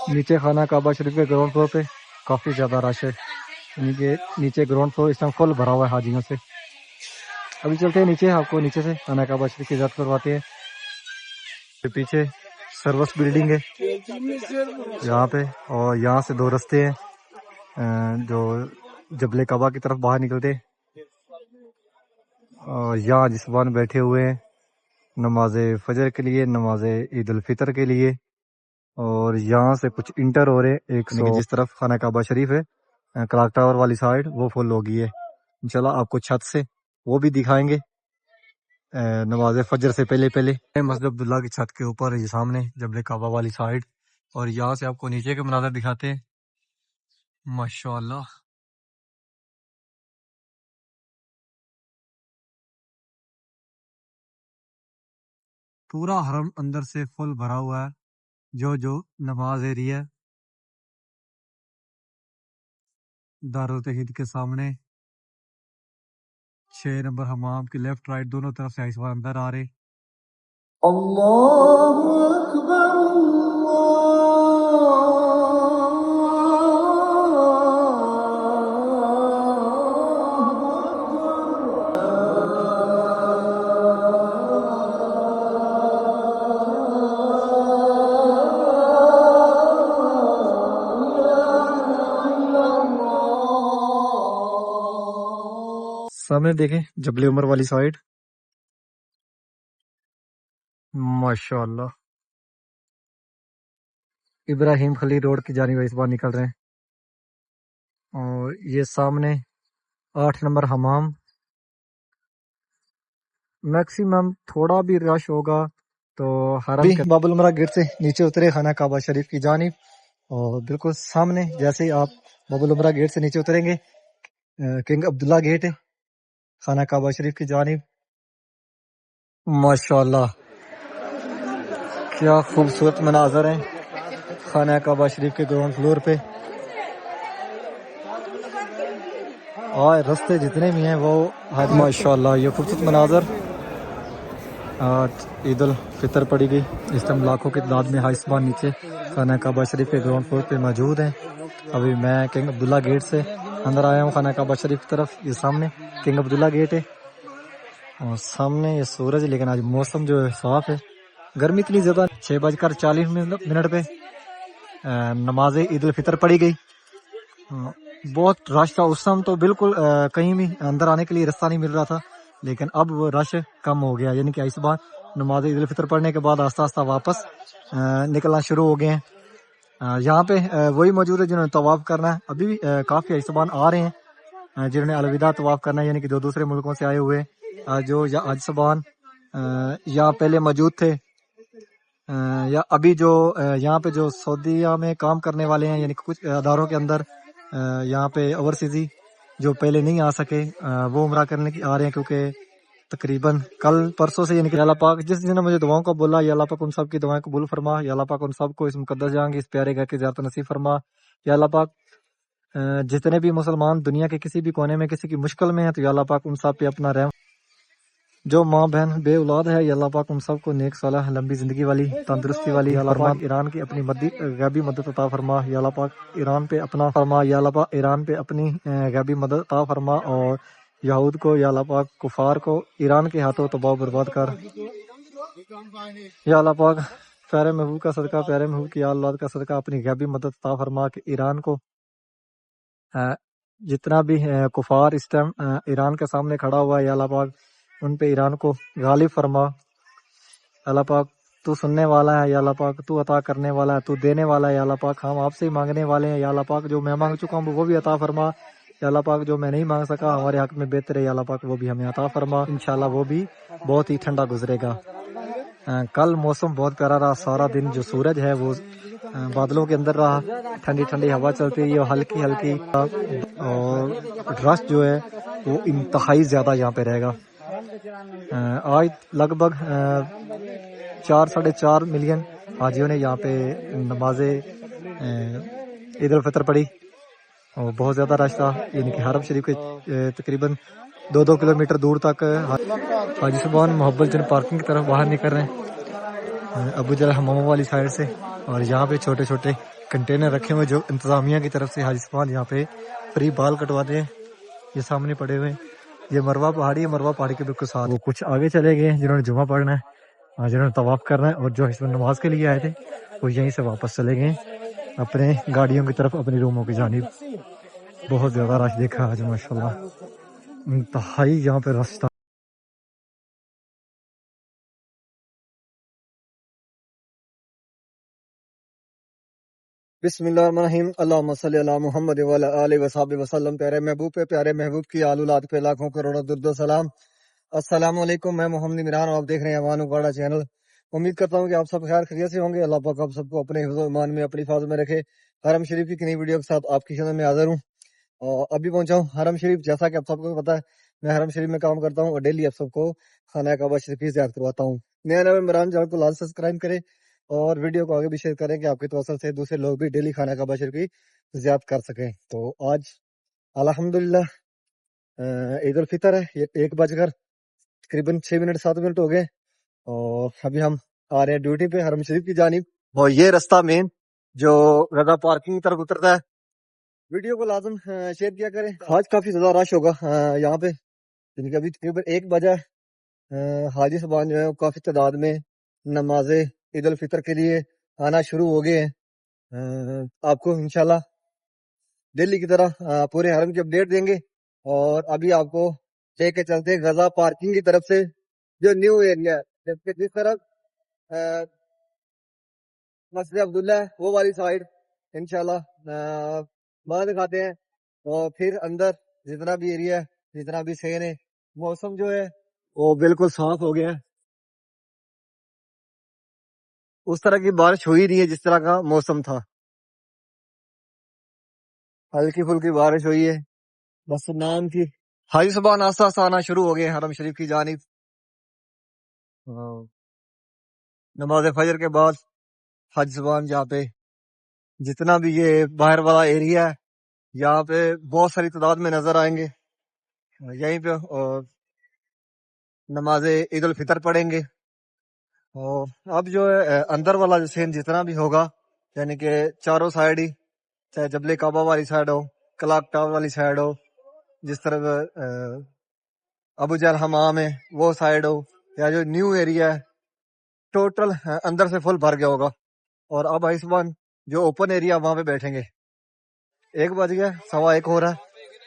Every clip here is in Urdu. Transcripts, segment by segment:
نیچے خانہ کعبہ شریف کے گراؤنڈ فلور پہ کافی زیادہ رش ہے، یعنی کہ نیچے گراؤنڈ فلور اس ٹائم فل بھرا ہوا ہے حاجیوں سے۔ ابھی چلتے ہیں نیچے، آپ کو نیچے سے خانہ کعبہ شریف کی زیارت کرواتے ہیں۔ پیچھے سروس بلڈنگ ہے یہاں پہ، اور یہاں سے دو رستے ہیں جو جبل کعبہ کی طرف باہر نکلتے، اور یہاں جسمان بیٹھے ہوئے ہیں نماز فجر کے لیے، نماز عید الفطر کے لیے، اور یہاں سے کچھ انٹر ہو رہے ایک جس طرف خانہ کعبہ شریف ہے کلاک ٹاور والی سائڈ وہ فل ہو گئی ہے۔ انشاءاللہ آپ کو چھت سے وہ بھی دکھائیں گے نماز فجر سے پہلے مسجد عبداللہ کی چھت کے اوپر یہ سامنے جبل کعبہ والی سائڈ، اور یہاں سے آپ کو نیچے کے مناظر دکھاتے ہیں۔ ماشاءاللہ پورا حرم اندر سے فل بھرا ہوا ہے، جو نماز ایریا دارالتوحید کے سامنے 6 نمبر حمام کے لیفٹ رائٹ دونوں طرف سے اس بار اندر آ رہے۔ اللہ اکبر سامنے دیکھیں جبل عمر والی سائڈ، ماشاءاللہ ابراہیم خلیل روڈ کی جانب اس بار نکل رہے ہیں، اور یہ سامنے 8 نمبر حمام، میکسیمم تھوڑا بھی رش ہوگا تو حرم کے باب العمرہ گیٹ سے نیچے اترے خانہ کعبہ شریف کی جانب، اور بالکل سامنے جیسے ہی آپ باب العمرہ گیٹ سے نیچے اتریں گے کنگ عبداللہ گیٹ ہے خانہ کعبہ شریف کی جانب۔ ماشاءاللہ کیا خوبصورت مناظر ہیں خانہ کعبہ شریف کے گراؤنڈ فلور پہ، اور رستے جتنے بھی ہیں وہ ماشاءاللہ یہ خوبصورت مناظر۔ آج عید الفطر پڑی گئی، اس ٹائم لاکھوں کی تعداد میں حائسبان نیچے خانہ کعبہ شریف کے گراؤنڈ فلور پہ موجود ہیں۔ ابھی میں کنگ عبداللہ گیٹ سے اندر آیا ہوں خانہ کعبہ شریف کی طرف، یہ سامنے کنگ عبداللہ گیٹ ہے، اور سامنے یہ سورج، لیکن آج موسم جو ہے صاف ہے، گرمی اتنی زیادہ 6:40 پہ نماز عید الفطر پڑی گئی، بہت رش تھا اس ٹائم، تو بالکل کہیں بھی اندر آنے کے لیے رستہ نہیں مل رہا تھا، لیکن اب وہ رش کم ہو گیا، یعنی کہ اس بار نماز عید الفطر پڑھنے کے بعد آہستہ آہستہ واپس نکلنا شروع ہو گئے ہیں۔ یہاں پہ وہی موجود ہے جنہوں نے طواف کرنا ہے، ابھی بھی کافی حائسبان آ رہے ہیں جنہوں نے الوداع طواف کرنا ہے، یعنی کہ جو دوسرے ملکوں سے آئے ہوئے جو حائسبان یہاں پہلے موجود تھے، یا ابھی جو یہاں پہ جو سعودیہ میں کام کرنے والے ہیں، یعنی کہ کچھ اداروں کے اندر یہاں پہ اوورسیزی جو پہلے نہیں آ سکے وہ عمرہ کرنے کی آ رہے ہیں، کیونکہ تقریباً کل پرسوں سے، یعنی کہ اللہ پاک جس نے مجھے دعاؤں کا بولا، یا اللہ پاک ان سب کی دعائیں قبول فرما، یا اللہ پاک ان سب کو اس مقدس جہاں کی اس پیارے گھر کی زیارت نصیب فرما، یا اللہ پاک جتنے بھی مسلمان دنیا کے کسی بھی کونے میں کسی کی مشکل میں ہیں تو یا اللہ پاک ان سب پہ اپنا رحم، جو ماں بہن بے اولاد ہے یا اللہ پاک ان سب کو نیک صالح لمبی زندگی والی تندرستی والی، یا اللہ پاک ایران کی اپنی غیبی مدد عطا فرما، یا اللہ پاک ایران پہ اپنا فرما، یا اللہ پاک ایران پہ اپنی غیبی مدد عطا فرما، اور یہود کو یا اللہ پاک کفار کو ایران کے ہاتھوں تباہ و برباد کر، یا اللہ پاک پیارے محبوب کا صدقہ، پیارے محبوب کی اولاد کا صدقہ اپنی غیبی مدد عطا فرما کہ ایران کو جتنا بھی کفار اس ٹائم ایران کے سامنے کھڑا ہوا ہے، یا اللہ پاک ان پہ ایران کو غالب فرما، اللہ پاک تو سننے والا ہے، یا اللہ پاک تو عطا کرنے والا ہے، تو دینے والا ہے، یا اللہ پاک ہم آپ سے ہی مانگنے والے ہیں، یا اللہ پاک جو میں مانگ چکا ہوں وہ بھی عطا فرما، یا اللہ پاک جو میں نہیں مانگ سکا ہمارے حق میں بہتر ہے، یا اللہ پاک وہ بھی ہمیں عطا فرما، انشاءاللہ وہ بھی بہت ہی ٹھنڈا گزرے گا۔ کل موسم بہت پیارا رہا، سارا دن جو سورج ہے وہ بادلوں کے اندر رہا، ٹھنڈی ٹھنڈی ہوا چلتی رہی اور ہلکی ہلکی، اور رش جو ہے وہ انتہائی زیادہ یہاں پہ رہے گا۔ آج لگ بھگ 4.5 ملین حاجیوں نے یہاں پہ نماز عید الفطر پڑھی، اور بہت زیادہ رش تھا، یعنی کہ حرم شریف کے تقریباً 2 کلومیٹر دور تک حاجی صاحبان محبت جن پارکنگ کی طرف باہر نکل رہے ہیں ابو جہل حماموں والی سائڈ سے، اور یہاں پہ چھوٹے چھوٹے کنٹینر رکھے ہوئے جو انتظامیہ کی طرف سے حاجی صاحبان یہاں پہ فری بال کٹواتے ہیں. یہ سامنے پڑے ہوئے ہیں. یہ مروہ پہاڑی ہے. مروہ پہاڑی کے بالکل ساتھ وہ کچھ آگے چلے گئے ہیں جنہوں نے جمعہ پڑھنا ہے, جنہوں نے طواف کرنا ہے, اور جو اس میں نماز کے لیے آئے تھے وہ یہیں سے واپس چلے گئے اپنے گاڑیوں کی طرف, اپنی روموں کی جانب. بہت زیادہ رش دیکھا آج ماشاءاللہ, انتہائی یہاں پہ رش تھا. بسم اللہ الرحمن الرحیم. اللہم صلی علی محمد وعلی آلہ وصحبہ وسلم. پیارے محبوب پہ, پیارے محبوب کی آل اولاد پہ لاکھوں کروڑوں درود و سلام. السلام علیکم. میں محمد عمران اور آپ دیکھ رہے ہیں ایوان اگاڑا چینل. امید کرتا ہوں کہ آپ سب خیر خیریت سے ہوں گے. اللہ پاک آپ سب کو اپنے حفظ و ایمان میں, اپنی حفاظت میں رکھے. حرم شریف کی نئی ویڈیو کے ساتھ آپ کی خدمت میں حاضر ہوں. اور ابھی پہنچا ہوں حرم شریف. جیسا کہ آپ سب کو پتہ ہے میں حرم شریف میں کام کرتا ہوں اور ڈیلی آپ سب کو خانہ کعبہ شریف کی زیارت کرواتا ہوں. نیا نیا عمران چینل کو لازم سبسکرائب کریں اور ویڈیو کو آگے بھی شیئر کریں کہ آپ کی توسط سے دوسرے لوگ بھی ڈیلی خانہ کعبہ شریف کی زیارت کر سکیں. تو آج الحمدللہ عید الفطر ہے. یہ 1 بج کر تقریباً 6 منٹ 7 منٹ ہو گئے اور ابھی ہم آ رہے ہیں ڈیوٹی پہ حرم شریف کی جانب. اور یہ رستہ مین جو رضا پارکنگ کی طرف اترتا ہے. ویڈیو کو لازم شیئر کیا کریں. آج کافی زیادہ رش ہوگا یہاں پہ, یعنی کہ ابھی تقریباً 1 بجا. حاجی صاحبان جو ہے کافی تعداد میں نماز عید الفطر کے لیے آنا شروع ہو گئے ہیں. آپ کو انشاءاللہ دلی کی طرح پورے حرم کی اپڈیٹ دیں گے. اور ابھی آپ کو لے کے چلتے ہیں غزہ پارکنگ کی طرف سے جو نیو ایریا ہے, جس طرف مسجد عبداللہ ہے وہ والی سائڈ انشاءاللہ وہاں دکھاتے ہیں. اور پھر اندر جتنا بھی ایریا ہے, جتنا بھی سین ہے, موسم جو ہے وہ بالکل صاف ہو گیا ہے. اس طرح کی بارش ہوئی نہیں ہے جس طرح کا موسم تھا. ہلکی پھلکی بارش ہوئی ہے بس نام کی. حاجی صاحبان آستہ آستہ آنا شروع ہو گئے حرم شریف کی جانب. نماز فجر کے بعد حاجی صاحبان جہاں پہ جتنا بھی یہ باہر والا ایریا ہے یہاں پہ بہت ساری تعداد میں نظر آئیں گے. یہیں پہ نماز عید الفطر پڑھیں گے. اور اب جو ہے اندر والا جو سین جتنا بھی ہوگا, یعنی کہ چاروں سائڈ ہی, چاہے جبل کعبہ والی سائڈ ہو, کلاک ٹاور والی سائڈ ہو, جس طرف ابو جہل حمام ہے وہ سائڈ ہو, یا جو نیو ایریا ہے ٹوٹل اندر سے فل بھر گیا ہوگا. اور اب آئسمان جو اوپن ایریا وہاں پہ بیٹھیں گے. 1 بج گیا, 1:15 ہو رہا ہے.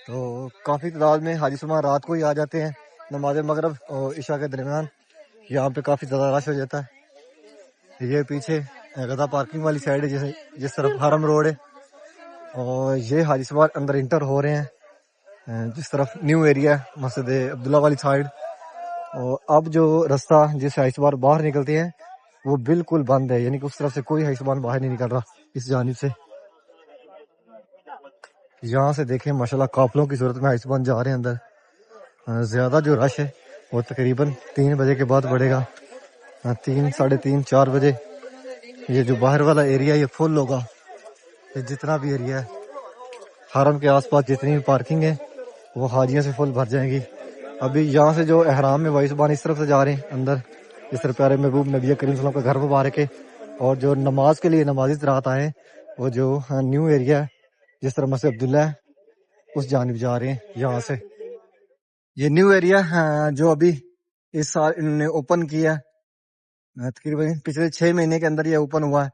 تو کافی تعداد میں حاجی صاحبان رات کو ہی آ جاتے ہیں نماز مغرب اور عشاء کے درمیان. یہاں پہ کافی زیادہ رش ہو جاتا ہے. یہ پیچھے غزہ پارکنگ والی سائڈ ہے جس طرف حرم روڈ ہے, اور یہ حاجی صاحبان اندر انٹر ہو رہے ہیں جس طرف نیو ایریا ہے مسجد عبداللہ والی سائڈ. اور اب جو رستہ جس سے حاجی صاحبان باہر نکلتے ہیں وہ بالکل بند ہے, یعنی کہ اس طرف سے کوئی حاجی صاحبان باہر نہیں نکل رہا اس جانب سے. یہاں سے دیکھیں ماشاءاللہ قافلوں کی صورت میں حاجی صاحبان جا رہے ہیں اندر. زیادہ جو رش ہے وہ تقریباً 3 بجے کے بعد بڑھے گا. 3 ساڑھے 3 4 بجے یہ جو باہر والا ایریا یہ فل ہوگا. یہ جتنا بھی ایریا ہے حرم کے آس پاس جتنی بھی پارکنگ ہے وہ حاجیوں سے فل بھر جائیں گی. ابھی یہاں سے جو احرام میں حاجی صاحبان اس طرف سے جا رہے ہیں اندر, اس طرح پیارے محبوب نبی کریم صلی اللہ علیہ وسلم کا گھر مبارک ہے. اور جو نماز کے لیے نمازی رات آئے ہیں وہ جو نیو ایریا ہے جس طرح مسجد عبداللہ ہے اس جانب جا رہے ہیں. یہاں سے یہ نیو ایریا جو ابھی اس سال انہوں نے اوپن کیا ہے, تقریباً پچھلے 6 مہینے کے اندر یہ اوپن ہوا ہے.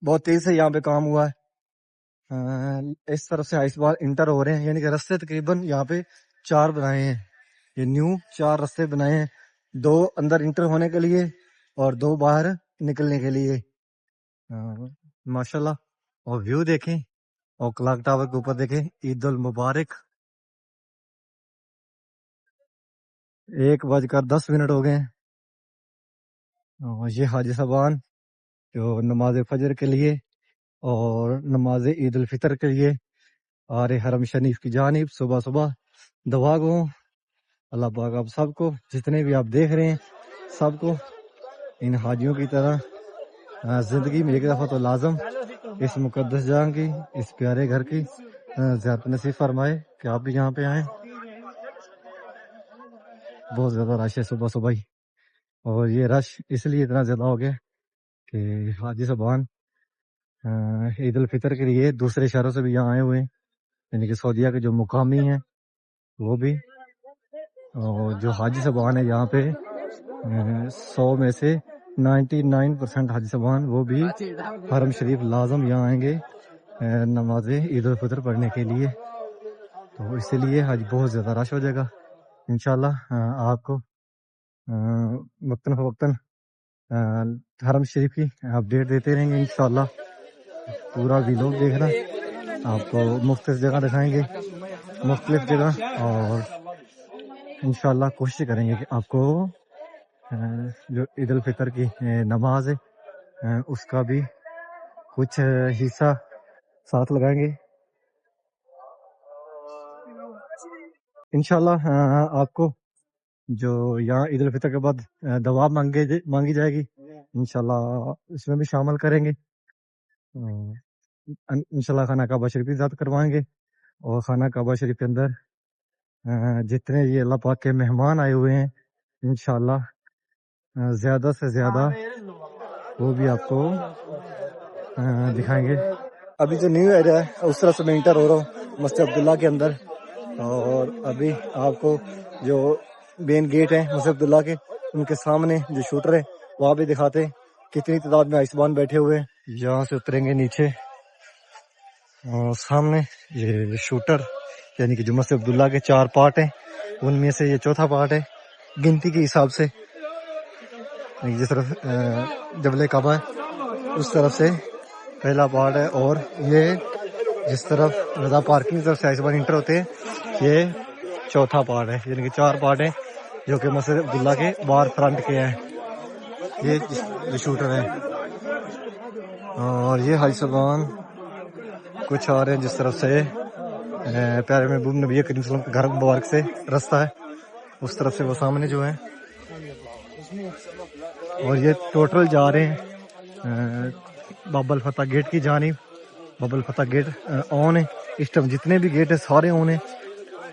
بہت تیز سے یہاں پہ کام ہوا ہے. اس طرف سے حاجی صاحبان انٹر ہو رہے ہیں, یعنی کہ رستے تقریباً یہاں پہ 4 بنائے ہیں. یہ نیو 4 رستے بنائے ہیں, 2 اندر انٹر ہونے کے لیے اور 2 باہر نکلنے کے لیے. ماشاءاللہ. اور ویو دیکھیں اور کلاک ٹاور کے اوپر دیکھیں. عید المبارک. 1:10 ہو گئے ہیں. اور یہ حاجی صاحبان جو نماز فجر کے لیے اور نماز عید الفطر کے لیے آ رہے حرم شریف کی جانب. صبح صبح دعا گو اللہ پاک آپ سب کو, جتنے بھی آپ دیکھ رہے ہیں سب کو ان حاجیوں کی طرح زندگی میں ایک دفعہ تو لازم اس مقدس جان کی, اس پیارے گھر کی زیارت نصیب فرمائے کہ آپ بھی یہاں پہ آئیں. بہت زیادہ رش ہے صبح صبح ہی, اور یہ رش اس لیے اتنا زیادہ ہو گیا کہ حاجی صاحبان عید الفطر کے لیے دوسرے شہروں سے بھی یہاں آئے ہوئے ہیں، یعنی کہ سعودیہ کے جو مقامی ہیں وہ بھی، اور جو حاجی صاحبان ہیں یہاں پہ 100 میں سے 99% حاجی صاحبان وہ بھی حرم شریف لازم یہاں آئیں گے نماز عید الفطر پڑھنے کے لیے، تو اسی لیے آج بہت زیادہ رش ہو جائے گا انشاءاللہ۔ آپ کو وقتاً فوقتاً حرم شریف کی اپڈیٹ دیتے رہیں گے انشاءاللہ۔ پورا ویلوگ دیکھنا، آپ کو مختلف جگہ دکھائیں گے، مختلف جگہ، اور انشاءاللہ کوشش کریں گے کہ آپ کو جو عید الفطر کی نماز ہے اس کا بھی کچھ حصہ ساتھ لگائیں گے انشاءاللہ۔ آپ کو جو یہاں عید الفطر کے بعد دعا مانگی جائے گی انشاءاللہ اس میں بھی شامل کریں گے، انشاءاللہ خانہ کعبہ شریف کی زیارت کروائیں گے، اور خانہ کعبہ شریف کے اندر جتنے یہ اللہ پاک کے مہمان آئے ہوئے ہیں انشاءاللہ زیادہ سے زیادہ وہ بھی آپ کو دکھائیں گے۔ ابھی جو نیو ایریا ہے اس طرف سے میں انٹر ہو رہا ہوں مسجد عبداللہ کے اندر، اور ابھی آپ کو جو مین گیٹ ہے مسجد عبداللہ کے ان کے سامنے جو شوٹر ہے وہاں بھی دکھاتے ہیں کتنی تعداد میں آئسبان بیٹھے ہوئے ہیں۔ یہاں سے اتریں گے نیچے، اور سامنے یہ شوٹر یعنی کہ جو مسجد عبداللہ کے 4 پارٹ ہیں ان میں سے یہ چوتھا پارٹ ہے گنتی کے حساب سے، جس طرف جبل کعبہ ہے اس طرف سے پہلا پارٹ ہے، اور یہ جس طرف رضا پارکنگ طرف سے آئسبان انٹر ہوتے ہیں یہ چوتھا پارٹ ہے، یعنی کہ 4 پارٹ ہیں جو کہ مسجد عبداللہ کے باہر فرنٹ کے ہیں۔ یہ جو شوٹر ہے، اور یہ حاجی صاحبان کچھ آ رہے ہیں جس طرف سے پیارے محبوب نبی کریم صلی اللہ علیہ وسلم کے گھر مبارک سے رستہ ہے اس طرف سے وہ سامنے جو ہے، اور یہ ٹوٹل جا رہے ہیں باب الفتح گیٹ کی جانب۔ باب الفتح گیٹ آن ہے اس ٹائم، جتنے بھی گیٹ ہیں سارے آن ہیں،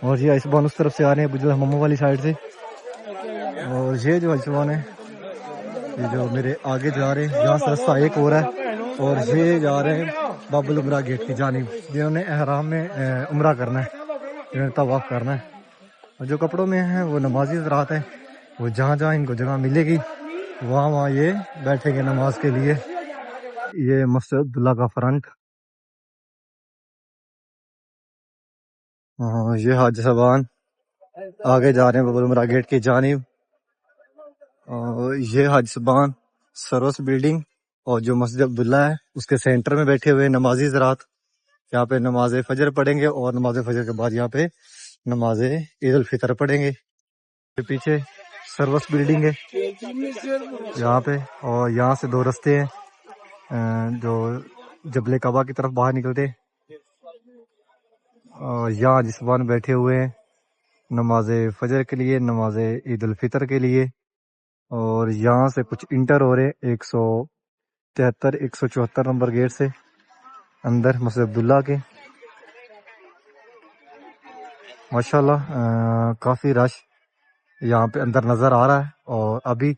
اور یہ آئسبان اس طرف سے آ رہے ہیں بجل حمامہ والی سائڈ سے، اور یہ جو آئسبان ہے یہ جو میرے آگے جا رہے ہیں یہاں سے رستہ ایک ہو رہا ہے، اور یہ جا رہے ہیں باب العمرہ گیٹ کی جانب جنہوں نے احرام میں عمرہ کرنا ہے، جنہوں نے طواف کرنا ہے، اور جو کپڑوں میں ہیں وہ نمازی حضرات ہیں، وہ جہاں جہاں ان کو جگہ ملے گی وہاں یہ بیٹھیں گے نماز کے لیے۔ یہ مسجد عبداللہ کا فرنٹ، یہ حاجی صاحبان آگے جا رہے ہیں باب العمرہ گیٹ کی جانب، اور یہ حاجی صاحبان سروس بلڈنگ اور جو مسجد عبداللہ ہے اس کے سینٹر میں بیٹھے ہوئے نمازی حضرات یہاں پہ نماز فجر پڑھیں گے، اور نماز فجر کے بعد یہاں پہ نماز عید الفطر پڑھیں گے۔ پیچھے سروس بلڈنگ ہے یہاں پہ، اور یہاں سے 2 رستے ہیں جو جبل کعبہ کی طرف باہر نکلتے، اور یہاں جسمان بیٹھے ہوئے ہیں نماز فجر کے لیے، نماز عید الفطر کے لیے، اور یہاں سے کچھ انٹر ہو رہے 173 174 نمبر گیٹ سے اندر مسجد عبداللہ کے۔ ماشاءاللہ کافی رش یہاں پہ اندر نظر آ رہا ہے، اور ابھی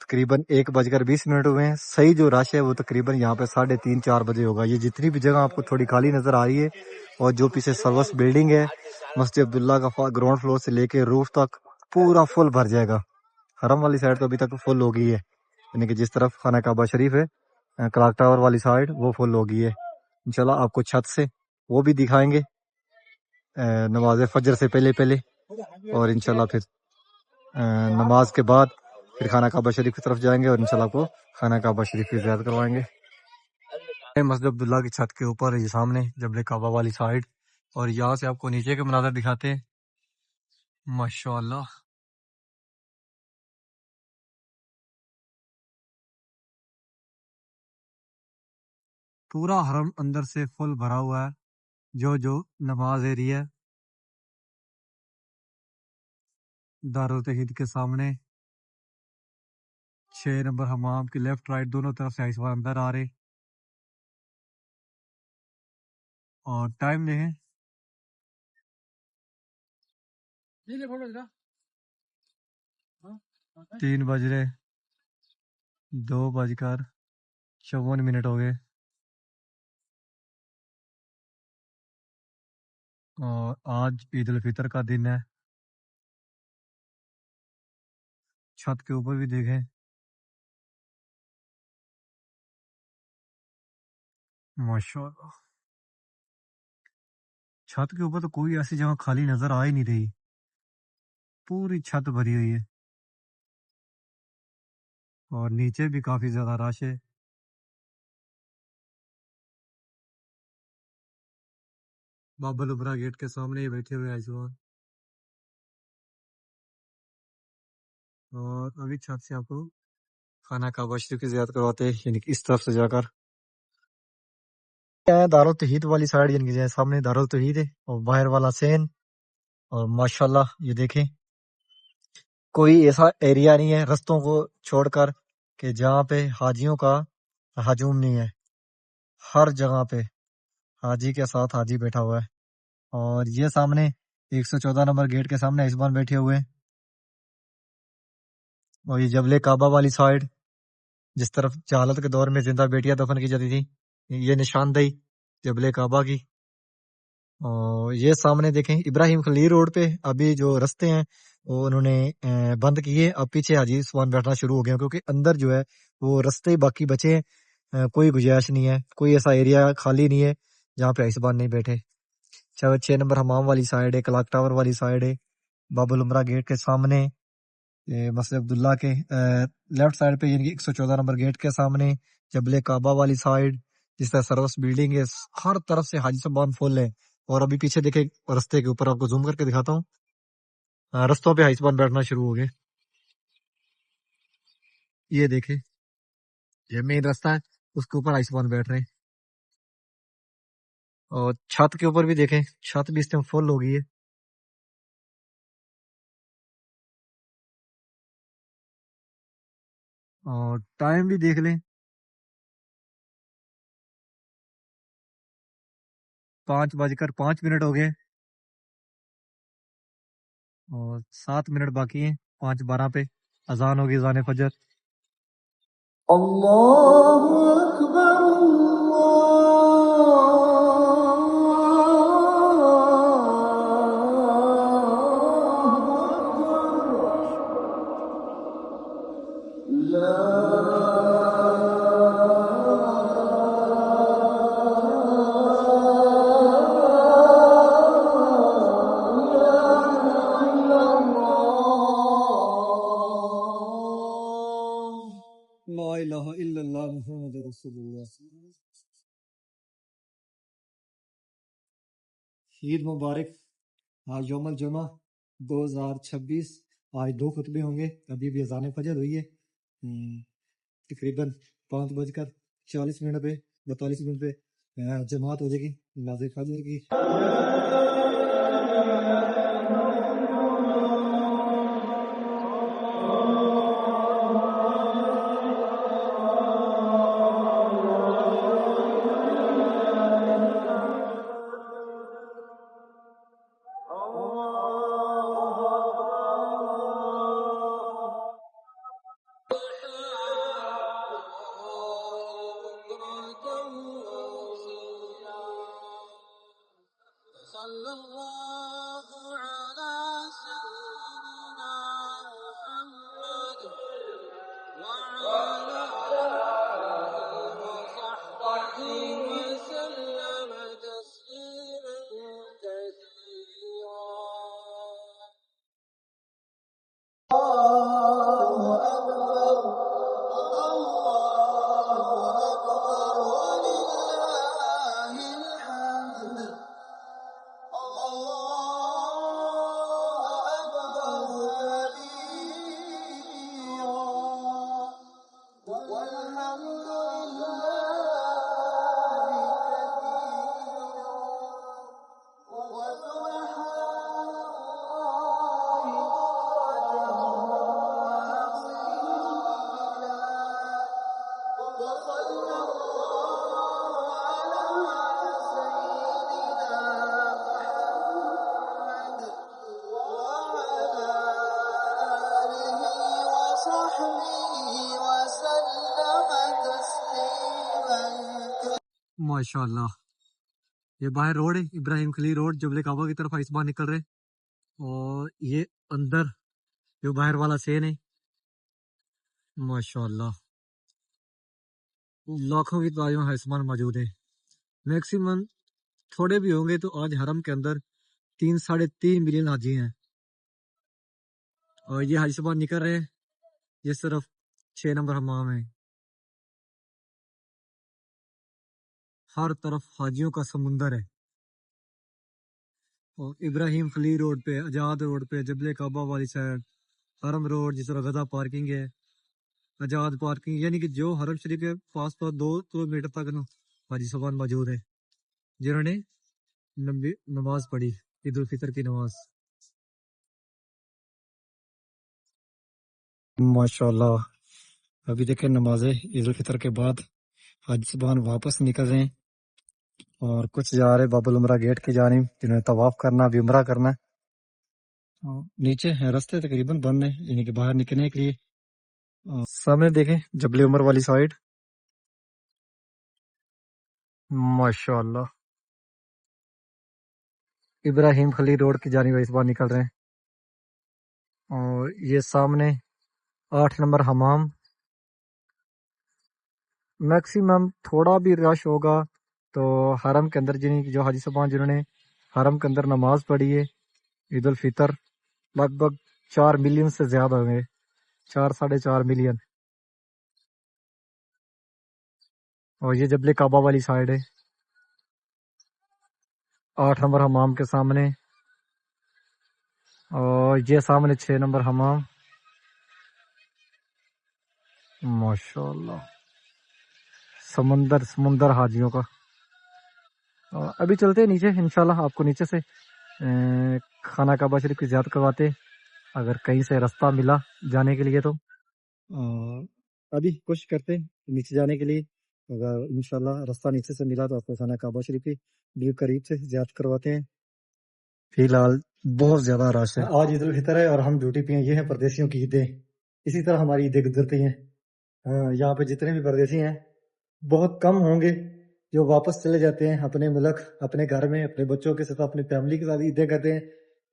تقریباً 1:20 ہوئے ہیں، صحیح جو رش ہے وہ تقریباً یہاں پہ 3:30 4 بجے ہوگا۔ یہ جتنی بھی جگہ آپ کو تھوڑی خالی نظر آ رہی ہے، اور جو پیچھے سروس بلڈنگ ہے مسجد عبداللہ کا گراؤنڈ فلور سے لے کے روف تک پورا فل بھر جائے گا۔ حرم والی سائڈ تو ابھی تک فل ہو گئی ہے، یعنی کہ جس طرف خانہ کعبہ شریف ہے کلاک ٹاور والی سائڈ وہ فل ہو گئی ہے۔ انشاءاللہ آپ کو چھت سے وہ بھی دکھائیں گے نماز فجر سے پہلے، اور انشاءاللہ پھر نماز کے بعد پھر خانہ کعبہ شریف کی طرف جائیں گے، اور انشاءاللہ آپ کو خانہ کعبہ شریف کی زیارت کروائیں گے۔ مسجد عبداللہ کی چھت کے اوپر یہ سامنے جبل کعبہ والی سائڈ، اور یہاں سے آپ کو نیچے کے مناظر دکھاتے ہیں۔ ماشاءاللہ پورا حرم اندر سے فل بھرا ہوا ہے، جو نماز ایریا ہے دارالتوحید کے سامنے 6 نمبر حمام کے لیفٹ رائٹ دونوں طرف سے آئسوان اندر آ رہے، اور ٹائم دیکھیں 3 بج رہے 2:54 ہو گئے۔ اور آج عید الفطر کا دن ہے. چھت کے اوپر بھی دیکھیں ماشاءاللہ. چھت کے اوپر تو کوئی ایسی جگہ خالی نظر آ ہی نہیں رہی. پوری چھت بھری ہوئی ہے اور نیچے بھی کافی زیادہ رش ہے. بابل ابرا گیٹ کے سامنے ہی بیٹھے ہوئے ایزوان. اور ابھی چھت سے آپ کو خانہ کعبہ شریف کی زیارت کرواتے ہیں، یعنی کہ اس طرف سے جا کر دارالتوحید والی سائڈ، یعنی کہ سامنے دارالتوحید ہے اور باہر والا سین. اور ماشاءاللہ یہ دیکھیں کوئی ایسا ایریا نہیں ہے رستوں کو چھوڑ کر کہ جہاں پہ حاجیوں کا ہجوم نہیں ہے. ہر جگہ پہ حاجی کے ساتھ حاجی بیٹھا ہوا ہے. اور یہ سامنے 114 نمبر گیٹ کے سامنے ایزبان بیٹھے ہوئے ہیں. اور یہ جبل کعبہ والی سائڈ جس طرف جہالت کے دور میں زندہ بیٹیاں دفن کی جاتی تھی، یہ نشاندہی جبل کعبہ کی. اور یہ سامنے دیکھیں ابراہیم خلیل روڈ پہ ابھی جو رستے ہیں وہ انہوں نے بند کیے. اب پیچھے حاجی سوان بیٹھنا شروع ہو گیا کیونکہ اندر جو ہے وہ رستے باقی بچے ہیں. کوئی گنجائش نہیں ہے، کوئی ایسا ایریا خالی نہیں ہے جہاں پہ ایسبان نہیں بیٹھے. 6 نمبر حمام والی سائڈ ہے، کلاک ٹاور والی سائڈ ہے، باب العمرہ گیٹ کے سامنے، مسجد عبداللہ کے لیفٹ سائڈ پہ یعنی کہ 114 نمبر گیٹ کے سامنے، جبل کعبہ والی سائڈ جس طرح سروس بلڈنگ ہے، ہر طرف سے حاجی صاحبان فل ہے. اور ابھی پیچھے دیکھیں رستے کے اوپر آپ کو زوم کر کے دکھاتا ہوں، رستوں پہ حاجی صاحبان بیٹھنا شروع ہو گئے. یہ دیکھیں یہ مین رستہ ہے، اس کے اوپر حاجی صاحبان بیٹھ رہے ہیں. اور چھت کے اوپر بھی دیکھیں، چھت بھی اس ٹائم فل ہو گئی ہے. اور ٹائم بھی دیکھ لیں، 5:05 ہو گئے اور 7 منٹ باقی ہیں. 5:12 پہ اذان ہوگی، اذان فجر. اللہ اکبر لا الہ الا اللہ محمد رسول اللہ. عید مبارک. آج یوم الجمعہ 2026. آج 2 خطبے ہوں گے. ابھی بھی اذان فجر ہوئی ہے تقریباً 5:40 پہ 42 پہ جماعت ہو جائے گی نماز فجر کی. ماشاءاللہ یہ باہر روڈ ہے ابراہیم خلیل روڈ جبل کعبہ کی طرف آئسبان نکل رہے، اور یہ اندر جو باہر والا سین ہے ماشاءاللہ لاکھوں کی تعداد میں آئسبان موجود ہے، میکسیمم تھوڑے بھی ہوں گے تو آج حرم کے اندر 3.5 ملین حاجی ہیں، اور یہ آئسبان نکل رہے ہیں، یہ صرف 6 نمبر حمام ہے، ہر طرف حاجیوں کا سمندر ہے، اور ابراہیم خلیل روڈ پہ، آزاد روڈ پہ، جبل کعبہ والی سائڈ، حرم روڈ جس طرح غزہ پارکنگ ہے، آزاد پارکنگ، یعنی کہ جو حرم شریف کے پاس پاس 2 کلومیٹر تک نا حاجی صاحبان موجود ہے جنہوں نے لمبی نماز پڑھی، عید الفطر کی نماز۔ ماشاءاللہ ابھی دیکھیں نماز عید الفطر کے بعد حاجی صاحبان واپس نکل رہے ہیں، اور کچھ جا رہے باب العمرہ گیٹ کی جانب جنہوں نے طواف کرنا بھی عمرہ کرنا ہے، نیچے ہیں رستے تقریباً بند ہیں یعنی کہ باہر نکلنے کے لیے، سامنے دیکھیں جبل عمر والی سائڈ ماشاءاللہ ابراہیم خلیل روڈ کی جانب اس بار نکل رہے ہیں، اور یہ سامنے 8 نمبر حمام، میکسیمم تھوڑا بھی رش ہوگا تو حرم کے اندر جو حاجی صاحبان جنہوں نے حرم کے اندر نماز پڑھی ہے عید الفطر، لگ بھگ 4 ملین سے زیادہ ہوں گے، 4.5 ملین، اور یہ جبل کعبہ والی سائڈ ہے 8 نمبر حمام کے سامنے، اور یہ سامنے 6 نمبر حمام ماشاءاللہ سمندر حاجیوں کا۔ ابھی چلتے ہیں نیچے، انشاءاللہ آپ کو نیچے سے خانہ کعبہ شریف کی زیارت کرواتے اگر کہیں سے رستہ ملا جانے کے لیے تو، ابھی کوشش کرتے ہیں نیچے جانے کے لیے، اگر انشاءاللہ رستہ نیچے سے ملا تو آپ کو خانہ کعبہ شریف کی بھی قریب سے زیارت کرواتے ہیں۔ فی الحال بہت زیادہ رش ہے، آج عید الفطر ہے اور ہم ڈیوٹی پہ ہیں، یہ ہیں پردیسیوں کی عیدیں، اسی طرح ہماری عیدیں گزرتی ہیں، یہاں پہ جتنے بھی پردیسی ہیں بہت کم ہوں گے جو واپس چلے جاتے ہیں اپنے ملک، اپنے گھر میں اپنے بچوں کے ساتھ اپنی فیملی کے ساتھ عیدیں کرتے ہیں،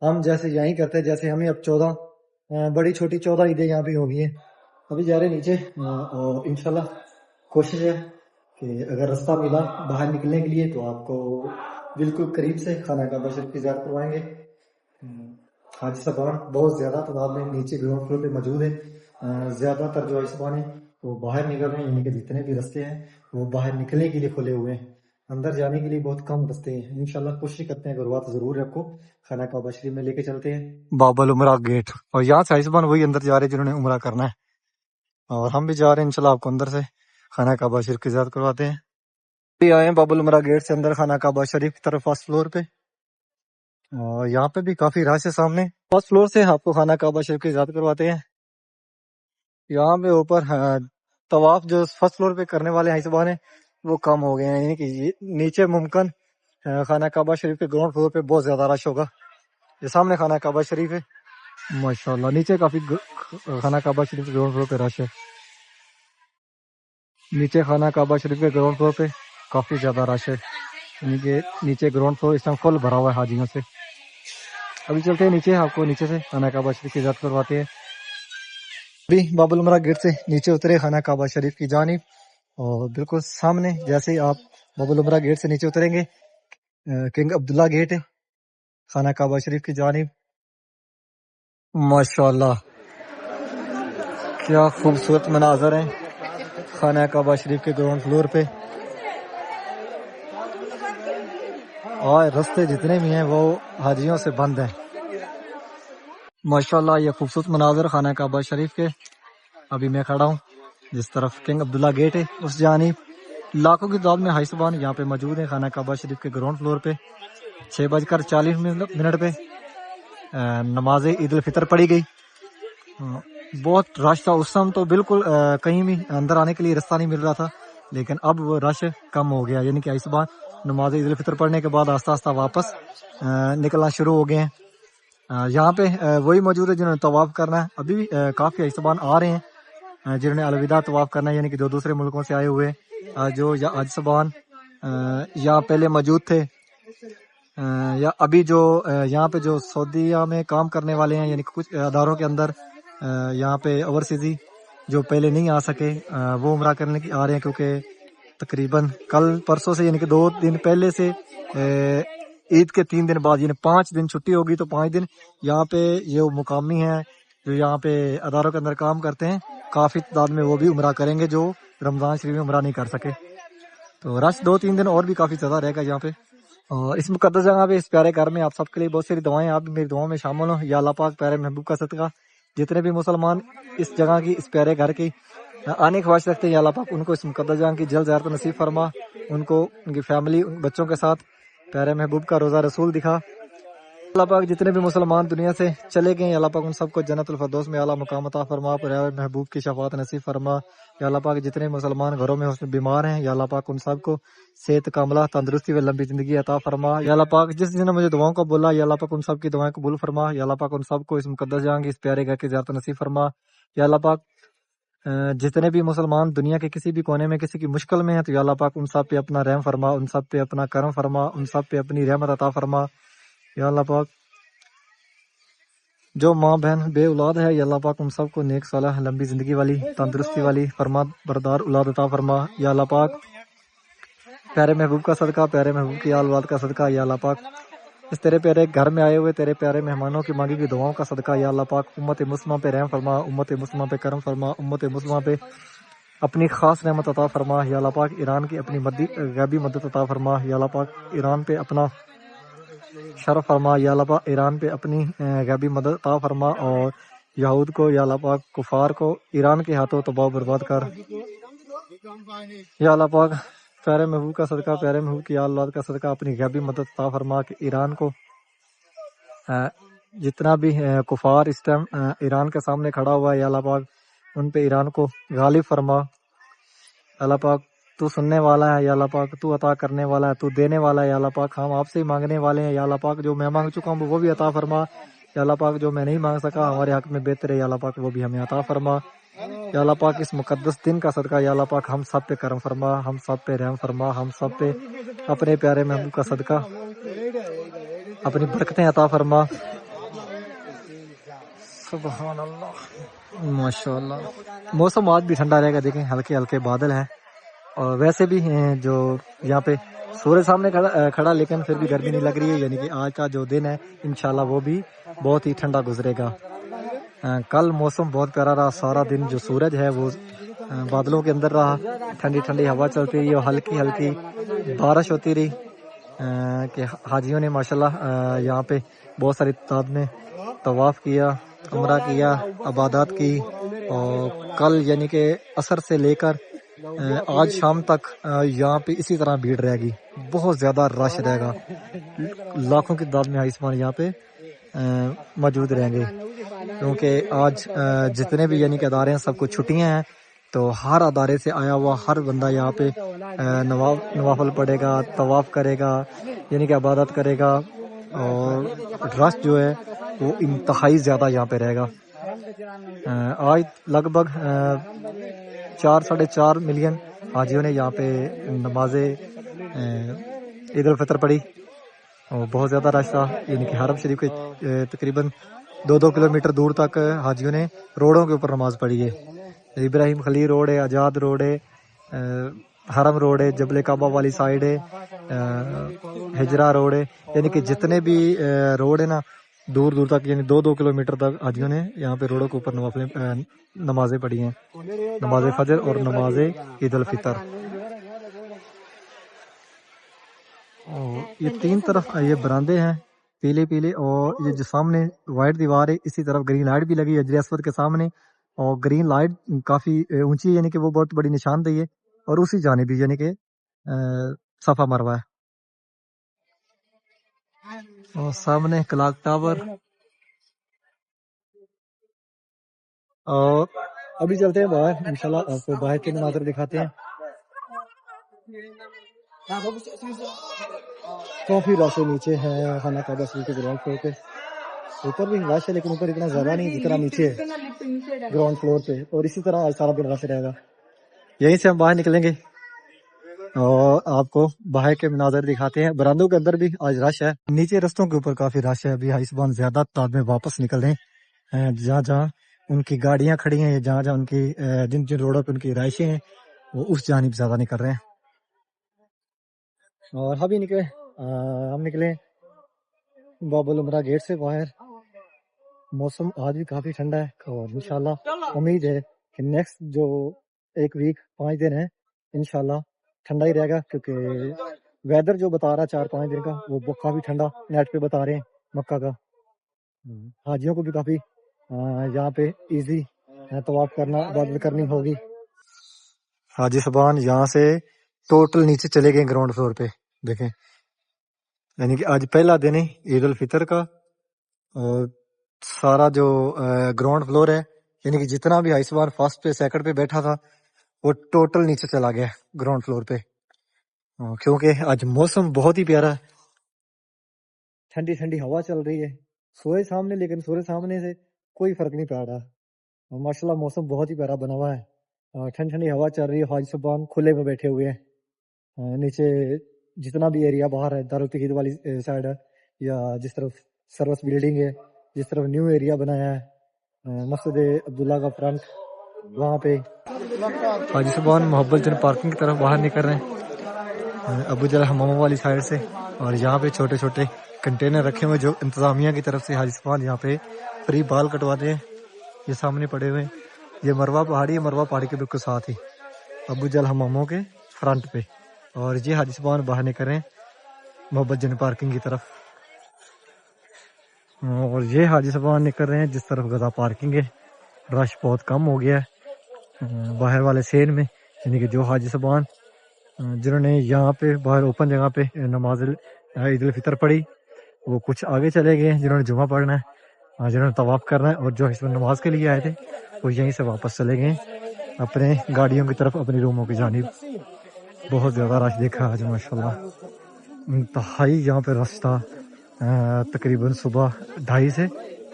ہم جیسے یہیں کرتے ہیں، جیسے ہمیں اب 14 بڑی چھوٹی 14 عیدیں یہاں پہ ہو گئی ہیں۔ ابھی جا رہے نیچے، اور انشاءاللہ کوشش ہے کہ اگر رستہ ملا باہر نکلنے کے لیے تو آپ کو بالکل قریب سے خانہ کعبہ شریف کی زیارت کروائیں گے۔ حاجی صاحبان بہت زیادہ تعداد میں نیچے گراؤنڈ فلور پہ موجود ہیں، زیادہ تر جو حاجی صاحبان ہیں وہ باہر نکل رہے ہیں، یعنی کہ جتنے بھی رستے ہیں وہ باہر نکلنے کے لیے کھلے ہوئے ہیں، اندر جانے کے لیے بہت کم رستے ہیں۔ انشاءاللہ کوشش کرتے ہیں غربات ضرور رکھو، خانہ کعبہ شریف میں لے کے چلتے ہیں باب العمرہ گیٹ، اور یہاں سے حاجی صاحبان وہی اندر جا رہے ہیں جنہوں نے عمرہ کرنا ہے، اور ہم بھی جا رہے ہیں انشاءاللہ آپ کو اندر سے خانہ کعبہ شریف کی زیارت کرواتے ہیں۔ ابھی آئے ہیں باب العمرہ گیٹ سے اندر خانہ کعبہ شریف کی طرف فرسٹ فلور پہ، اور یہاں پہ بھی کافی رش ہے، سامنے فرسٹ فلور سے آپ کو خانہ کعبہ شریف کی زیارت کرواتے ہیں۔ یہاں پہ اوپر طواف جو فرسٹ فلور پہ کرنے والے حاجی صاحبان ہیں وہ کم ہو گئے ہیں، یعنی کہ نیچے ممکن خانہ کعبہ شریف کے گراؤنڈ فلور پہ بہت زیادہ رش ہوگا، یہ سامنے خانہ کعبہ شریف ہے ماشاءاللہ، نیچے کافی خانہ کعبہ شریف کے گراؤنڈ فلور پہ رش ہے، نیچے خانہ کعبہ شریف کے گراؤنڈ فلور پہ کافی زیادہ رش ہے، یعنی کہ نیچے گراؤنڈ فلور اس ٹائم فل بھرا ہوا ہے حاجیوں سے۔ ابھی چلتے ہیں نیچے، آپ کو نیچے سے خانہ کعبہ شریف کی زیارت کرواتے ہیں۔ ابھی باب العمرہ گیٹ سے نیچے اترے خانہ کعبہ شریف کی جانب، اور بالکل سامنے جیسے ہی آپ باب العمرہ گیٹ سے نیچے اتریں گے کنگ عبداللہ گیٹ ہے خانہ کعبہ شریف کی جانب، ماشاءاللہ کیا خوبصورت مناظر ہیں خانہ کعبہ شریف کے گراؤنڈ فلور پہ، اور رستے جتنے بھی ہیں وہ حاجیوں سے بند ہیں ماشاءاللہ، یہ خوبصورت مناظر خانہ کعبہ شریف کے۔ ابھی میں کھڑا ہوں جس طرف کنگ عبداللہ گیٹ ہے اس جانب، لاکھوں کی تعداد میں حاجی صاحبان یہاں پہ موجود ہیں خانہ کعبہ شریف کے گراؤنڈ فلور پہ۔ 6:40 پہ نماز عید الفطر پڑھی گئی، بہت رش تھا اس ٹائم، تو بالکل کہیں بھی اندر آنے کے لیے رستہ نہیں مل رہا تھا، لیکن اب وہ رش کم ہو گیا، یعنی کہ حاجی صاحبان نماز عید الفطر پڑھنے کے بعد آہستہ آہستہ واپس نکلنا شروع ہو گئے ہیں۔ یہاں پہ وہی موجود ہے جنہوں نے طواف کرنا ہے، ابھی بھی کافی حاجی صاحبان آ رہے ہیں جنہوں نے الوداع طواف کرنا ہے، یعنی کہ جو دوسرے ملکوں سے آئے ہوئے جو حاجی صاحبان یا پہلے موجود تھے یا ابھی جو یہاں پہ جو سعودیہ میں کام کرنے والے ہیں، یعنی کہ کچھ اداروں کے اندر یہاں پہ اوورسیزی جو پہلے نہیں آ سکے وہ عمرہ کرنے کی آ رہے ہیں، کیونکہ تقریباً کل پرسوں سے، یعنی کہ 2 دن پہلے سے عید کے 3 دن بعد، یعنی 5 دن چھٹی ہوگی، تو 5 دن یہاں پہ یہ مقامی ہیں جو یہاں پہ اداروں کے اندر کام کرتے ہیں، کافی تعداد میں وہ بھی عمرہ کریں گے جو رمضان شریف میں عمرہ نہیں کر سکے. تو رش 2-3 دن اور بھی کافی زیادہ رہے گا یہاں پہ. اور اس مقدس جگہ پہ، اس پیارے گھر میں آپ سب کے لیے بہت ساری دعائیں، آپ بھی میری دعاؤں میں شامل ہوں. یا اللہ پاک پیارے محبوب کا صدقہ جتنے بھی مسلمان اس جگہ کی، اس پیارے گھر کی آنے کی خواہش رکھتے ہیں، یا اللہ پاک ان کو اس مقدس جگہ کی جلد زیارت نصیب فرما، ان کو ان کی فیملی، ان بچوں کے ساتھ پیارے محبوب کا روزہ رسول دکھا. اللہ پاک جتنے بھی مسلمان دنیا سے چلے گئے ہیں، اللہ پاک ان سب کو جنت الفردوس میں اعلیٰ مقام عطا فرما، پیارے محبوب کی شفاعت نصیب فرما. یا اللہ پاک جتنے مسلمان گھروں میں اس میں بیمار ہیں، یا اللہ پاک ان سب کو صحت کاملہ، تندرستی و لمبی زندگی عطا فرما. یا اللہ پاک جس نے مجھے دعاؤں کو بولا، یا اللہ پاک ان سب کی دعائیں قبول فرما. یا اللہ پاک ان سب کو اس مقدس جگہ کی، اس پیارے گھر کی زیارت نصیب فرما. یا اللہ پاک جتنے بھی مسلمان دنیا کے کسی بھی کونے میں کسی کی مشکل میں ہیں، تو یا اللہ پاک ان سب پہ اپنا رحم فرما، ان سب پہ اپنا کرم فرما، ان سب پہ اپنی رحمت عطا فرما. یا اللہ پاک جو ماں بہن بے اولاد ہے، یا اللہ پاک ان سب کو نیک صالح لمبی زندگی والی، تندرستی والی، فرما بردار اولاد عطا فرما. یا اللہ پاک پیارے محبوب کا صدقہ، پیارے محبوب کی آل اولاد کا صدقہ، یا اللہ پاک اس تیرے پیارے گھر میں آئے ہوئے تیرے پیارے مہمانوں کی مانگی ہوئی دعاؤں کا صدقہ، یا اللہ پاک امت مسلمہ پہ رحم فرما، امت مسلمہ پہ کرم فرما، امت مسلمہ پہ اپنی خاص رحمت عطا فرما. یا اللہ پاک ایران کی اپنی غیبی مدد عطا فرما. یا اللہ پاک ایران پہ اپنا شرف فرما. یا اللہ پاک ایران پہ اپنی غیبی مدد عطا فرما، اور یہود کو، یا اللہ پاک کفار کو ایران کے ہاتھوں تباہ و برباد کر. یا اللہ پاک پیارے محبوب کا صدقہ، پیارے محبوب کی اولاد کا صدقہ اپنی غیبی مدد عطا فرما کہ ایران کو جتنا بھی کفار اس ٹائم ایران کے سامنے کھڑا ہوا ہے، یا اللہ پاک ان پہ ایران کو غالب فرما. اللہ پاک تو سننے والا ہے، یا اللہ پاک تو عطا کرنے والا ہے، تو دینے والا ہے. یا اللہ پاک ہم آپ سے ہی مانگنے والے ہیں. یا اللہ پاک جو میں مانگ چکا ہوں وہ بھی عطا فرما. یا اللہ پاک جو میں نہیں مانگ سکا ہمارے حق میں بہتر ہے، یا اللہ پاک وہ بھی ہمیں عطا فرما. یا اللہ پاک اس مقدس دن کا صدقہ، یا اللہ پاک ہم سب پہ کرم فرما، ہم سب پہ رحم فرما، ہم سب پہ اپنے پیارے محبوب کا صدقہ اپنی برکتیں عطا فرما. سبحان اللہ، ماشاء اللہ. موسم آج بھی ٹھنڈا رہے گا، دیکھیں ہلکے ہلکے بادل ہیں، اور ویسے بھی جو یہاں پہ سورج سامنے کھڑا لیکن پھر بھی گرمی نہیں لگ رہی ہے. یعنی کہ آج کا جو دن ہے انشاءاللہ وہ بھی بہت ہی ٹھنڈا گزرے گا. کل موسم بہت پیارا رہا، سارا دن جو سورج ہے وہ بادلوں کے اندر رہا، ٹھنڈی ٹھنڈی ہوا چلتی رہی اور ہلکی ہلکی بارش ہوتی رہی کہ حاجیوں نے ماشاءاللہ یہاں پہ بہت ساری تعداد میں طواف کیا، عمرہ کیا، عبادات کی. اور کل یعنی کہ عصر سے لے کر آج شام تک یہاں پہ اسی طرح بھیڑ رہے گی، بہت زیادہ رش رہے گا، لاکھوں کی تعداد میں حائسمان یہاں پہ موجود رہیں گے، کیونکہ آج جتنے بھی یعنی کہ ادارے ہیں سب کو چھٹیاں ہیں، تو ہر ادارے سے آیا ہوا ہر بندہ یہاں پہ نوافل پڑھے گا، طواف کرے گا، یعنی کہ عبادت کرے گا، اور رش جو ہے وہ انتہائی زیادہ یہاں پہ رہے گا. آج لگ بھگ 4-4.5 ملین حاجیوں نے یہاں پہ نماز عید الفطر پڑھی، اور بہت زیادہ رش تھا. یعنی کہ حرم شریف کے تقریباً 2 کلومیٹر دور تک حاجیوں نے روڈوں کے اوپر نماز پڑھی ہے. ابراہیم خلیل روڈ ہے، آزاد روڈ ہے، حرم روڈ ہے، جبل کعبہ والی سائڈ ہے، ہجرا روڈ ہے، یعنی کہ جتنے بھی روڈ ہے نا دور دور تک، یعنی 2 کلومیٹر تک حاجیوں نے یہاں پہ روڈوں کے اوپر نمازیں پڑھی ہیں، نماز فجر اور نماز عید الفطر. یہ 3 طرف یہ براندے ہیں پیلے پیلے، اور یہ جو سامنے وائٹ دیوار ہے اسی طرف گرین لائٹ بھی لگی ہے حجر اسود کے سامنے، اور گرین لائٹ کافی اونچی ہے، یعنی کہ وہ بہت بڑی نشاندہی ہے، اور اسی جانب بھی یعنی کہ صفا مروہ ہے. اور سامنے کلاک ٹاور. اور ابھی چلتے ہیں باہر، انشاءاللہ آپ کو باہر کے مناظر دکھاتے ہیں. کافی رش نیچے ہے خانہ کعبہ شریف کے گراؤنڈ فلور پہ، اوپر بھی رش ہے لیکن اوپر اتنا زیادہ نہیں جتنا نیچے ہے گراؤنڈ فلور پہ، اور اسی طرح آج سارا دن رش رہے گا. یہیں سے ہم باہر نکلیں گے. اور آپ کو باہر کے مناظر دکھاتے ہیں. برآمدوں کے اندر بھی آج رش ہے. نیچے رستوں کے اوپر کافی رش ہے. ابھی حیثبان زیادہ تعداد میں واپس نکل رہے ہیں. جہاں جہاں ان کی گاڑیاں کھڑی ہیں یا جہاں جہاں ان کی جن جن روڈوں پہ ان کی رہائشیں ہیں وہ اس جانب زیادہ نکل رہے ہیں. اور ابھی ہم نکلے باب العمرہ گیٹ سے باہر. موسم آج بھی کافی ٹھنڈا ہے اور انشاءاللہ امید ہے کہ نیکسٹ جو ایک ویک 5 دن ہے انشاءاللہ ٹھنڈا ہی رہے گا, کیونکہ ویدر جو بتا رہا ہے 4-5 دن کا وہ کافی ٹھنڈا نیٹ پہ بتا رہے ہیں مکہ کا. حاجیوں کو بھی کافی یہاں پہ ایزی طواف کرنا عبادت کرنی ہوگی. حاجی صاحبان یہاں سے ٹوٹل نیچے چلے گئے گراؤنڈ فلور پہ. دیکھیں یعنی کہ آج پہلا دن ہے عید الفطر کا, اور سارا جو گراؤنڈ فلور ہے یعنی کہ جتنا بھی حیثبان فرسٹ پہ سیکنڈ پہ بیٹھا تھا وہ ٹوٹل نیچے چلا گیا گراؤنڈ فلور پہ, کیونکہ آج موسم بہت ہی پیارا ہے. ٹھنڈی ٹھنڈی ہوا چل رہی ہے سورج سامنے, لیکن سورج سامنے سے کوئی فرق نہیں پڑ رہا. ماشاءاللہ موسم بہت ہی پیارا بنا ہوا ہے. ٹھنڈی ٹھنڈی ہوا چل رہی ہے. حاجی صاحبان کھلے میں بیٹھے ہوئے ہیں. نیچے جتنا بھی ایریا باہر ہے دارالتوحید والی سائڈ ہے یا جس طرف سروس بلڈنگ ہے, جس طرف نیو ایریا بنایا ہے مسجد عبداللہ کا فرنٹ, وہاں پہ حاجی صاحبان محبت جن پارکنگ کی طرف باہر نکل رہے ہیں ابو جل حماموں والی سائڈ سے. اور یہاں پہ چھوٹے چھوٹے کنٹینر رکھے ہوئے جو انتظامیہ کی طرف سے حاجی صاحبان یہاں پہ فری بال کٹواتے ہیں. یہ سامنے پڑے ہوئے ہیں, یہ مروہ پہاڑی ہے, مروہ پہاڑی کے بالکل ساتھ ہی ابو جل حماموں کے فرنٹ پہ. اور یہ حاجی صاحبان باہر نکل رہے ہیں محبت جن پارکنگ کی طرف. اور یہ حاجی صاحبان نکل رہے ہیں جس طرف غزہ پارکنگ ہے. رش بہت کم ہو گیا ہے باہر والے سین میں, یعنی کہ جو حاجی صاحبان جنہوں نے یہاں پہ باہر اوپن جگہ پہ نماز عید الفطر پڑھی وہ کچھ آگے چلے گئے, جنہوں نے جمعہ پڑھنا ہے, جنہوں نے طواف کرنا ہے, اور جو اس میں نماز کے لیے آئے تھے وہ یہیں سے واپس چلے گئے اپنے گاڑیوں کی طرف, اپنی روموں کی جانب. بہت زیادہ رش دیکھا آج ماشاءاللہ, انتہائی یہاں پہ رش تھا. تقریباً صبح 2:30 سے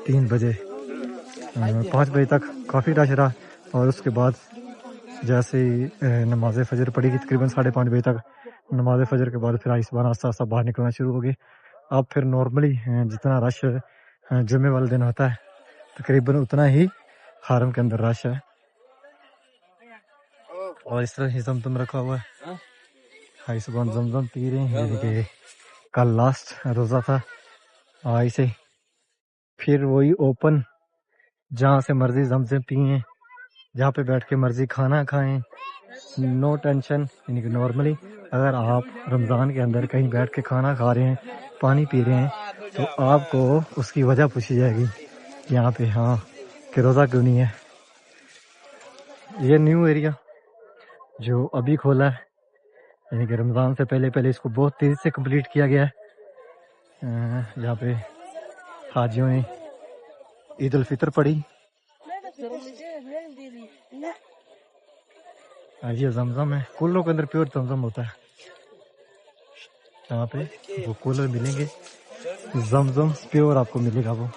3 بجے 5 بجے تک کافی رش رہا. اور اس کے بعد جیسے ہی نماز فجر پڑی گئی تقریباً 5:30 بجے تک, نماز فجر کے بعد پھر حیثبان آہستہ آہستہ باہر نکلنا شروع ہو گئے. اب پھر نارملی جتنا رش جمعے والے دن ہوتا ہے تقریباً اتنا ہی حرم کے اندر رش ہے. اور اس طرح ہی زمزم رکھا ہوا ہے, حیثبان زمزم پی رہے ہیں, یعنی کہ کل لاسٹ روزہ تھا. اسے پھر وہی اوپن جہاں سے مرضی زمزم پئیں, جہاں پہ بیٹھ کے مرضی کھانا کھائیں, نو ٹینشن. یعنی کہ نارملی اگر آپ رمضان کے اندر کہیں بیٹھ کے کھانا کھا رہے ہیں, پانی پی رہے ہیں, تو آپ کو اس کی وجہ پوچھی جائے گی یہاں پہ, ہاں کہ روزہ کیوں نہیں ہے. یہ نیو ایریا جو ابھی کھولا ہے, یعنی کہ رمضان سے پہلے پہلے اس کو بہت تیزی سے کمپلیٹ کیا گیا ہے. یہاں پہ حاجیوں نے عید الفطر پڑھی. یہ زمزم ہے, کولروں کے اندر پیور زمزم ہوتا ہے. یہاں پہ وہ کولر ملیں گے, زمزم پیور آپ کو ملے گا وہ.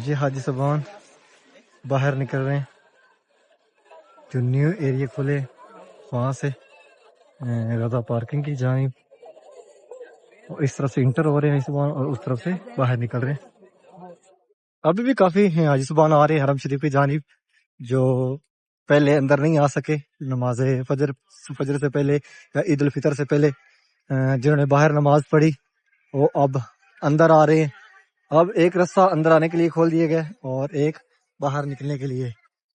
یہ حاجی صاحبان باہر نکل رہے ہیں جو نیو ایریا کھولے وہاں سے غزہ پارکنگ کی جانب, اس طرف سے انٹر ہو رہے ہیں حاجی صاحبان اور اس طرف سے باہر نکل رہے ہیں. ابھی بھی کافی ہیں حاجی صاحبان آ رہے ہیں حرم شریف کی جانب جو پہلے اندر نہیں آ سکے نماز فجر سے پہلے یا عید الفطر سے پہلے. جنہوں نے باہر نماز پڑھی وہ اب اندر آ رہے ہیں. اب ایک رستہ اندر آنے کے لیے کھول دیا گیا اور ایک باہر نکلنے کے لیے.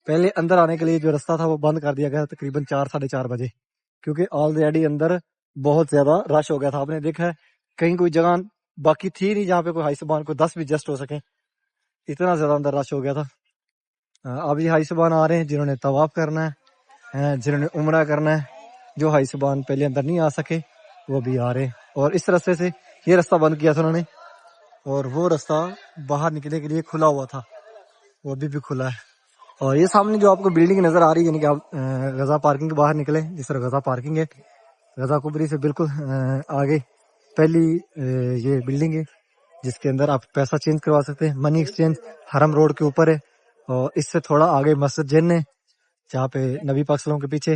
پہلے اندر آنے کے لیے جو رستہ تھا وہ بند کر دیا گیا تقریباً 4-4:30 بجے, کیونکہ آلریڈی اندر بہت زیادہ رش ہو گیا تھا. آپ نے دیکھا ہے کہیں کوئی جگہ باقی تھی نہیں جہاں پہ کوئی حاجی صاحبان کو 10 بھی جسٹ ہو سکے, اتنا زیادہ اندر رش ہو گیا تھا. اب یہ حاجی صاحبان آ رہے ہیں جنہوں نے طواف کرنا ہے, جنہوں نے عمرہ کرنا ہے. جو حاجی صاحبان پہلے اندر نہیں آ سکے وہ بھی آ رہے ہیں. اور اس رستے سے یہ رستہ بند کیا تھا انہوں نے, اور وہ رستہ باہر نکلنے کے لیے کھلا ہوا تھا, وہ بھی کھلا ہے. اور یہ سامنے جو آپ کو بلڈنگ نظر آ رہی ہے, یعنی کہ آپ غزہ پارکنگ کے باہر نکلیں, جس طرح غزہ پارکنگ ہے غزہ کبری سے بالکل آگے پہلی یہ بلڈنگ ہے جس کے اندر آپ پیسہ چینج کروا سکتے ہیں. منی ایکسچینج حرم روڈ کے اوپر ہے. اور اس سے تھوڑا آگے مسجد جن ہے جہاں پہ نبی پاک صلی اللہ علیہ وسلم کے پیچھے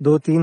2-3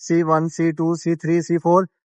C1, C2, C3, C4,